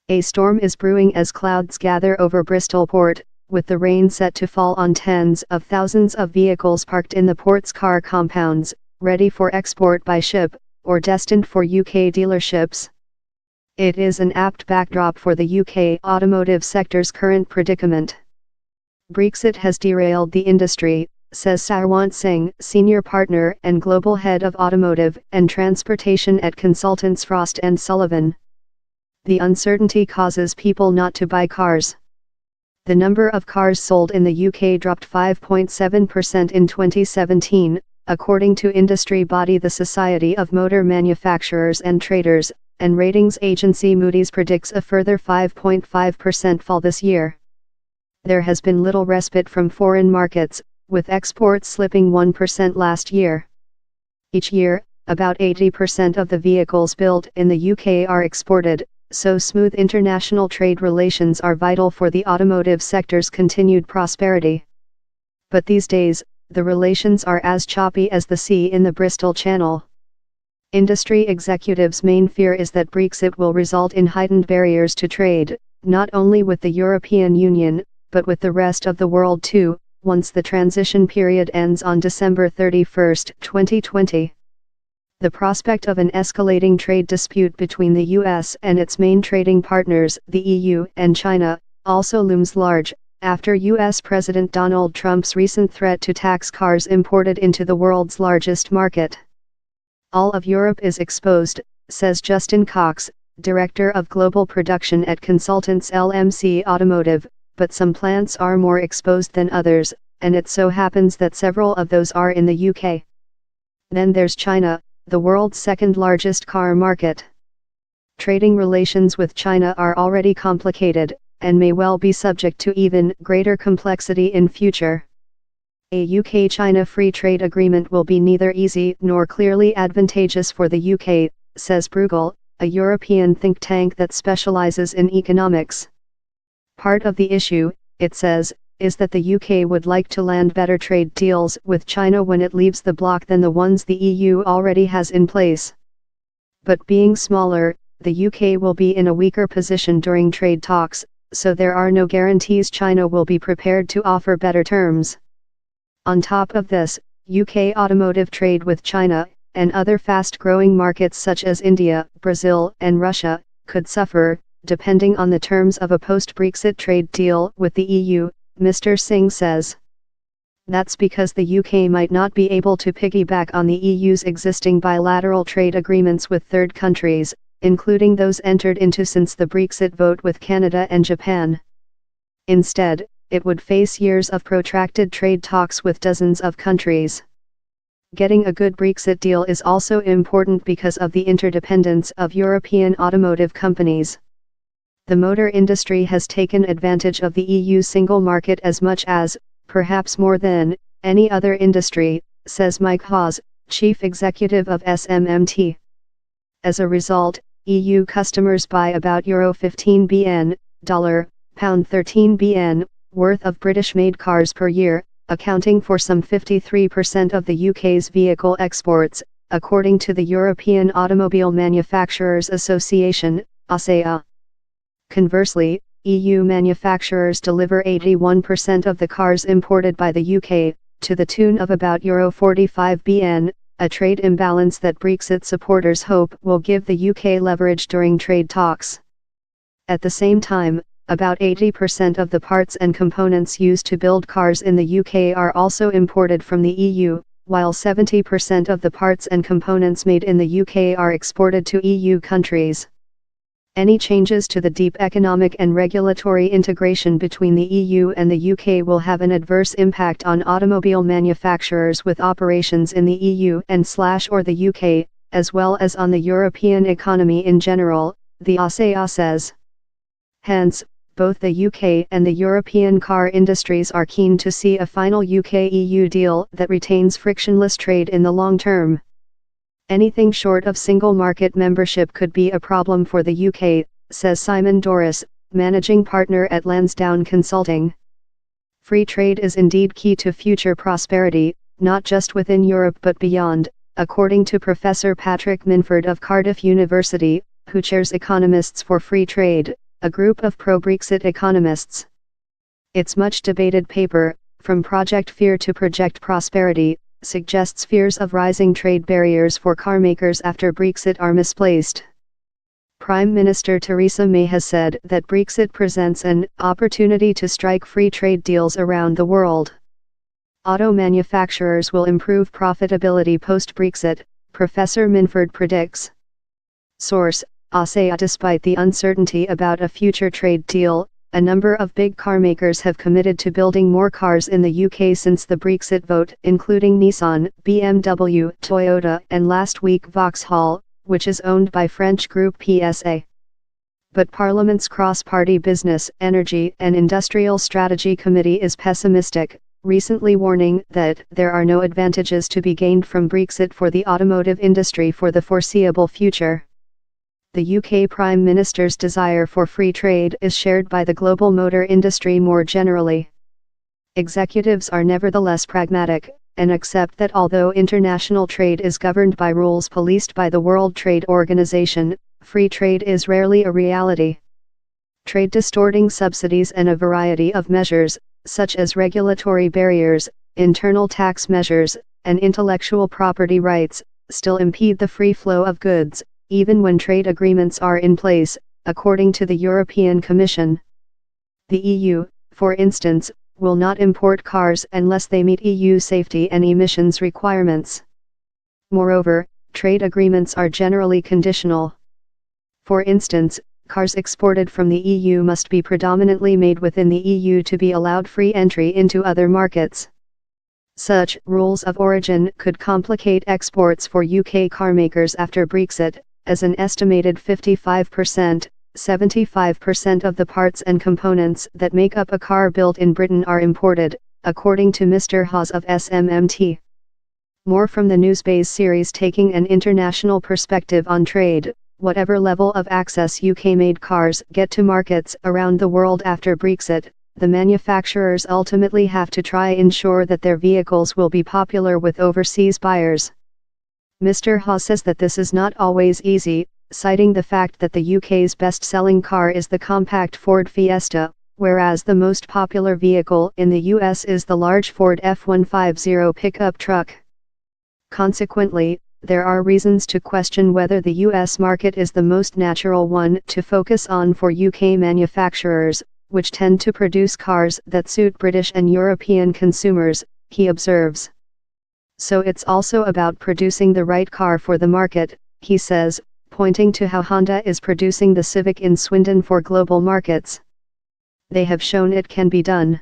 A storm is brewing as clouds gather over Bristol Port, with the rain set to fall on tens of thousands of vehicles parked in the port's car compounds, ready for export by ship, or destined for UK dealerships. It is an apt backdrop for the UK automotive sector's current predicament. Brexit has derailed the industry, says Sarwant Singh, senior partner and global head of automotive and transportation at consultants Frost & Sullivan. The uncertainty causes people not to buy cars. The number of cars sold in the UK dropped 5.7% in 2017, according to industry body the Society of Motor Manufacturers and Traders, and ratings agency Moody's predicts a further 5.5% fall this year. There has been little respite from foreign markets, with exports slipping 1% last year. Each year, about 80% of the vehicles built in the UK are exported, so smooth international trade relations are vital for the automotive sector's continued prosperity. But these days, the relations are as choppy as the sea in the Bristol Channel. Industry executives' main fear is that Brexit will result in heightened barriers to trade, not only with the European Union, but with the rest of the world too, once the transition period ends on December 31, 2020. The prospect of an escalating trade dispute between the US and its main trading partners, the EU and China, also looms large, after US President Donald Trump's recent threat to tax cars imported into the world's largest market. All of Europe is exposed, says Justin Cox, Director of Global Production at consultants LMC Automotive, but some plants are more exposed than others, and it so happens that several of those are in the UK. Then there's China, the world's second largest car market. Trading relations with China are already complicated, and may well be subject to even greater complexity in future. A UK-China free trade agreement will be neither easy nor clearly advantageous for the UK, says Bruegel, a European think tank that specializes in economics. Part of the issue, it says, is that the UK would like to land better trade deals with China when it leaves the bloc than the ones the EU already has in place. But being smaller, the UK will be in a weaker position during trade talks, so there are no guarantees China will be prepared to offer better terms. On top of this, UK automotive trade with China, and other fast-growing markets such as India, Brazil, and Russia, could suffer, depending on the terms of a post-Brexit trade deal with the EU, Mr. Singh says. That's because the UK might not be able to piggyback on the EU's existing bilateral trade agreements with third countries, including those entered into since the Brexit vote with Canada and Japan. Instead, it would face years of protracted trade talks with dozens of countries. Getting a good Brexit deal is also important because of the interdependence of European automotive companies. The motor industry has taken advantage of the EU single market as much as, perhaps more than, any other industry, says Mike Hawes, chief executive of SMMT. As a result, EU customers buy about €15 bn, £13 bn, worth of British-made cars per year, accounting for some 53% of the UK's vehicle exports, according to the European Automobile Manufacturers Association, ASEA. Conversely, EU manufacturers deliver 81% of the cars imported by the UK, to the tune of about €45 bn, a trade imbalance that Brexit supporters hope will give the UK leverage during trade talks. At the same time, about 80% of the parts and components used to build cars in the UK are also imported from the EU, while 70% of the parts and components made in the UK are exported to EU countries. Any changes to the deep economic and regulatory integration between the EU and the UK will have an adverse impact on automobile manufacturers with operations in the EU and/or the UK, as well as on the European economy in general, the ASEA says. Hence, both the UK and the European car industries are keen to see a final UK-EU deal that retains frictionless trade in the long term. Anything short of single market membership could be a problem for the UK, says Simon Doris, managing partner at Lansdowne Consulting. Free trade is indeed key to future prosperity, not just within Europe but beyond, according to Professor Patrick Minford of Cardiff University, who chairs Economists for Free Trade, a group of pro-Brexit economists. Its much debated paper, From Project Fear to Project Prosperity, suggests fears of rising trade barriers for carmakers after Brexit are misplaced. Prime Minister Theresa May has said that Brexit presents an opportunity to strike free trade deals around the world. Auto manufacturers will improve profitability post-Brexit, Professor Minford predicts. Source: ASEA. Despite the uncertainty about a future trade deal, a number of big carmakers have committed to building more cars in the UK since the Brexit vote, including Nissan, BMW, Toyota, and last week Vauxhall, which is owned by French group PSA. But Parliament's Cross-Party Business, Energy and Industrial Strategy Committee is pessimistic, recently warning that there are no advantages to be gained from Brexit for the automotive industry for the foreseeable future. The UK Prime Minister's desire for free trade is shared by the global motor industry more generally. Executives are nevertheless pragmatic, and accept that although international trade is governed by rules policed by the World Trade Organization, free trade is rarely a reality. Trade-distorting subsidies and a variety of measures, such as regulatory barriers, internal tax measures, and intellectual property rights, still impede the free flow of goods, even when trade agreements are in place, according to the European Commission. The EU, for instance, will not import cars unless they meet EU safety and emissions requirements. Moreover, trade agreements are generally conditional. For instance, cars exported from the EU must be predominantly made within the EU to be allowed free entry into other markets. Such rules of origin could complicate exports for UK carmakers after Brexit, as an estimated 55%, 75% of the parts and components that make up a car built in Britain are imported, according to Mr. Hawes of SMMT. More from the Newsbase series taking an international perspective on trade. Whatever level of access UK-made cars get to markets around the world after Brexit, the manufacturers ultimately have to try ensure that their vehicles will be popular with overseas buyers. Mr. Hawes says that this is not always easy, citing the fact that the UK's best-selling car is the compact Ford Fiesta, whereas the most popular vehicle in the US is the large Ford F-150 pickup truck. Consequently, there are reasons to question whether the US market is the most natural one to focus on for UK manufacturers, which tend to produce cars that suit British and European consumers, he observes. So it's also about producing the right car for the market, he says, pointing to how Honda is producing the Civic in Swindon for global markets. They have shown it can be done.